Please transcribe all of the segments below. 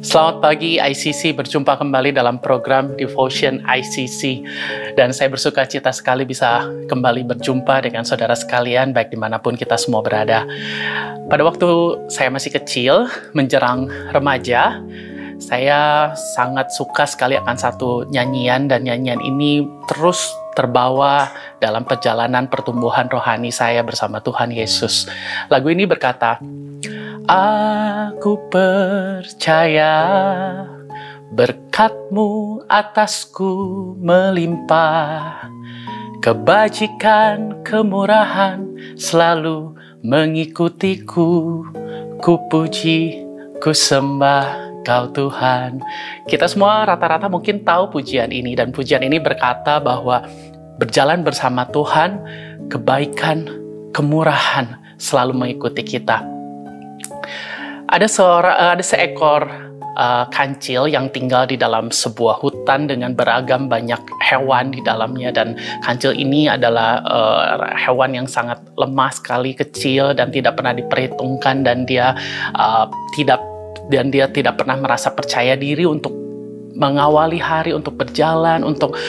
Selamat pagi ICC, berjumpa kembali dalam program Devotion ICC. Dan saya bersuka cita sekali bisa kembali berjumpa dengan saudara sekalian, baik dimanapun kita semua berada. Pada waktu saya masih kecil, menjelang remaja, saya sangat suka sekali akan satu nyanyian, dan nyanyian ini terus terbawa dalam perjalanan pertumbuhan rohani saya bersama Tuhan Yesus. Lagu ini berkata, "Aku percaya berkat-Mu atasku melimpah, kebajikan, kemurahan selalu mengikutiku, ku puji, ku sembah Kau Tuhan." Kita semua rata-rata mungkin tahu pujian ini, dan pujian ini berkata bahwa berjalan bersama Tuhan, kebaikan, kemurahan selalu mengikuti kita. Ada seekor kancil yang tinggal di dalam sebuah hutan dengan beragam banyak hewan di dalamnya, dan kancil ini adalah hewan yang sangat lemah sekali, kecil, dan tidak pernah diperhitungkan, dan dia tidak pernah merasa percaya diri untuk mengawali hari, untuk berjalan, untuk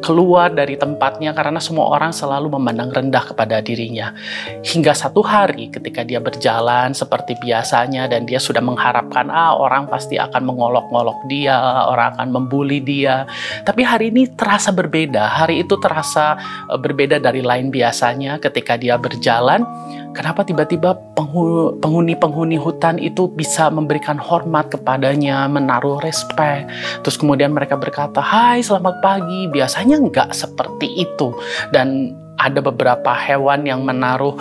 keluar dari tempatnya, karena semua orang selalu memandang rendah kepada dirinya. Hingga satu hari ketika dia berjalan seperti biasanya, dan dia sudah mengharapkan, orang pasti akan mengolok-ngolok dia, orang akan membuli dia. Tapi hari ini terasa berbeda. Hari itu terasa berbeda dari lain biasanya ketika dia berjalan. Kenapa tiba-tiba penghuni hutan itu bisa memberikan hormat kepadanya, menaruh respek. Terus kemudian mereka berkata, "Hai, selamat pagi." Biasanya nggak seperti itu. Dan ada beberapa hewan yang menaruh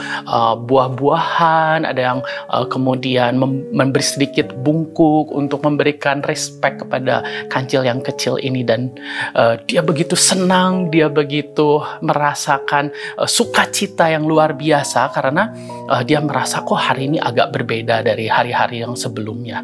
buah-buahan, ada yang kemudian memberi sedikit bungkuk untuk memberikan respek kepada kancil yang kecil ini. Dan dia begitu senang, dia begitu merasakan sukacita yang luar biasa, karena dia merasa kok hari ini agak berbeda dari hari-hari yang sebelumnya.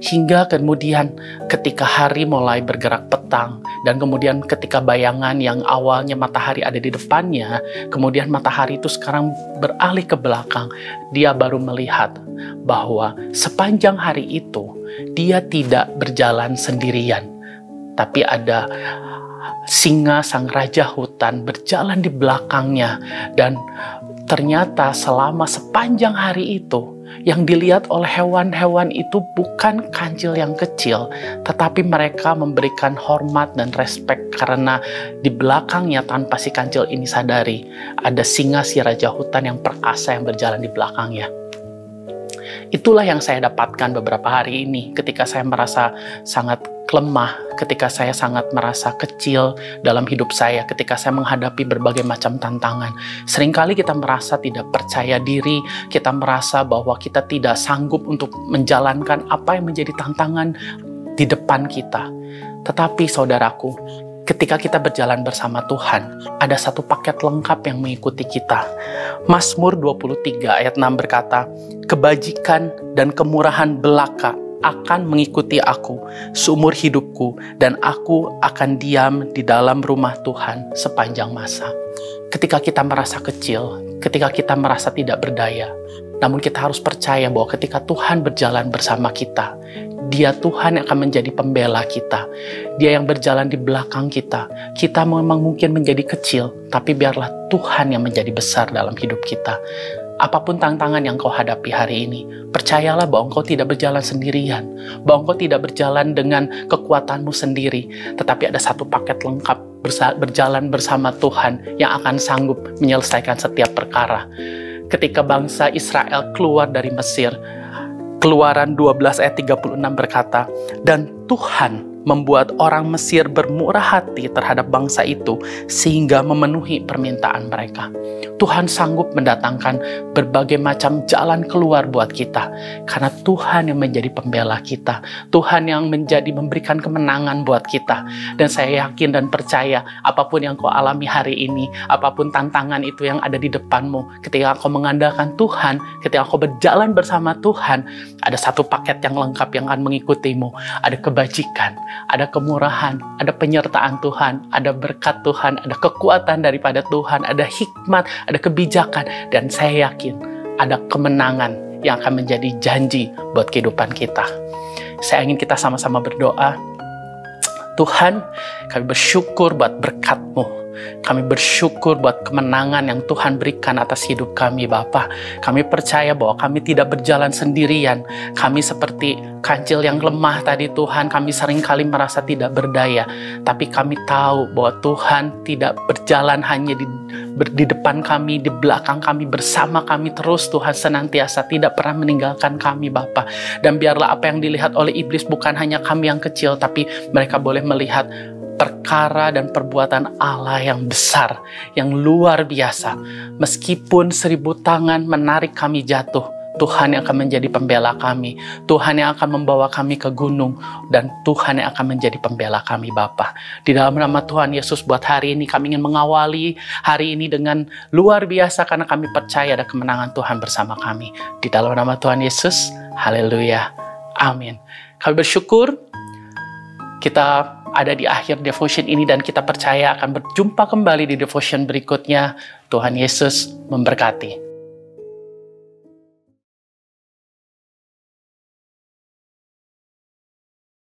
Hingga kemudian ketika hari mulai bergerak petang, dan kemudian ketika bayangan yang awalnya matahari ada di depannya, kemudian matahari itu sekarang beralih ke belakang, dia baru melihat bahwa sepanjang hari itu dia tidak berjalan sendirian, tapi ada singa, sang raja hutan, berjalan di belakangnya. Dan ternyata selama sepanjang hari itu, yang dilihat oleh hewan-hewan itu bukan kancil yang kecil, tetapi mereka memberikan hormat dan respek, karena di belakangnya, tanpa si kancil ini sadari, ada singa, si raja hutan yang perkasa yang berjalan di belakangnya. Itulah yang saya dapatkan beberapa hari ini ketika saya merasa sangat lemah, ketika saya sangat merasa kecil dalam hidup saya, ketika saya menghadapi berbagai macam tantangan. Seringkali kita merasa tidak percaya diri, kita merasa bahwa kita tidak sanggup untuk menjalankan apa yang menjadi tantangan di depan kita. Tetapi saudaraku, ketika kita berjalan bersama Tuhan, ada satu paket lengkap yang mengikuti kita. Mazmur 23 ayat 6 berkata, "Kebajikan dan kemurahan belaka akan mengikuti aku seumur hidupku, dan aku akan diam di dalam rumah Tuhan sepanjang masa." Ketika kita merasa kecil, ketika kita merasa tidak berdaya, namun kita harus percaya bahwa ketika Tuhan berjalan bersama kita, Dia Tuhan yang akan menjadi pembela kita. Dia yang berjalan di belakang kita. Kita memang mungkin menjadi kecil, tapi biarlah Tuhan yang menjadi besar dalam hidup kita. Apapun tantangan yang kau hadapi hari ini, percayalah bahwa engkau tidak berjalan sendirian, bahwa engkau tidak berjalan dengan kekuatanmu sendiri, tetapi ada satu paket lengkap berjalan bersama Tuhan yang akan sanggup menyelesaikan setiap perkara. Ketika bangsa Israel keluar dari Mesir, Keluaran 12 ayat 36 berkata, "Dan Tuhan membuat orang Mesir bermurah hati terhadap bangsa itu sehingga memenuhi permintaan mereka." Tuhan sanggup mendatangkan berbagai macam jalan keluar buat kita, karena Tuhan yang menjadi pembela kita, Tuhan yang memberikan kemenangan buat kita. Dan saya yakin dan percaya, apapun yang kau alami hari ini, apapun tantangan itu yang ada di depanmu, ketika kau mengandalkan Tuhan, ketika kau berjalan bersama Tuhan, ada satu paket yang lengkap yang akan mengikutimu. Ada kebajikan, ada kemurahan, ada penyertaan Tuhan, ada berkat Tuhan, ada kekuatan daripada Tuhan, ada hikmat, ada kebijakan, dan saya yakin ada kemenangan yang akan menjadi janji buat kehidupan kita. Saya ingin kita sama-sama berdoa. Tuhan, kami bersyukur buat berkat-Mu. Kami bersyukur buat kemenangan yang Tuhan berikan atas hidup kami, Bapa. Kami percaya bahwa kami tidak berjalan sendirian. Kami seperti kancil yang lemah tadi, Tuhan. Kami seringkali merasa tidak berdaya. Tapi kami tahu bahwa Tuhan tidak berjalan hanya di depan kami, di belakang kami, bersama kami terus. Tuhan senantiasa tidak pernah meninggalkan kami, Bapa. Dan biarlah apa yang dilihat oleh iblis bukan hanya kami yang kecil, tapi mereka boleh melihat perkara dan perbuatan Allah yang besar, yang luar biasa. Meskipun 1000 tangan menarik kami jatuh, Tuhan yang akan menjadi pembela kami. Tuhan yang akan membawa kami ke gunung, dan Tuhan yang akan menjadi pembela kami, Bapa. Di dalam nama Tuhan Yesus, buat hari ini kami ingin mengawali hari ini dengan luar biasa, karena kami percaya ada kemenangan Tuhan bersama kami. Di dalam nama Tuhan Yesus, haleluya, amin. Kami bersyukur kita ada di akhir devotion ini, dan kita percaya akan berjumpa kembali di devotion berikutnya. Tuhan Yesus memberkati.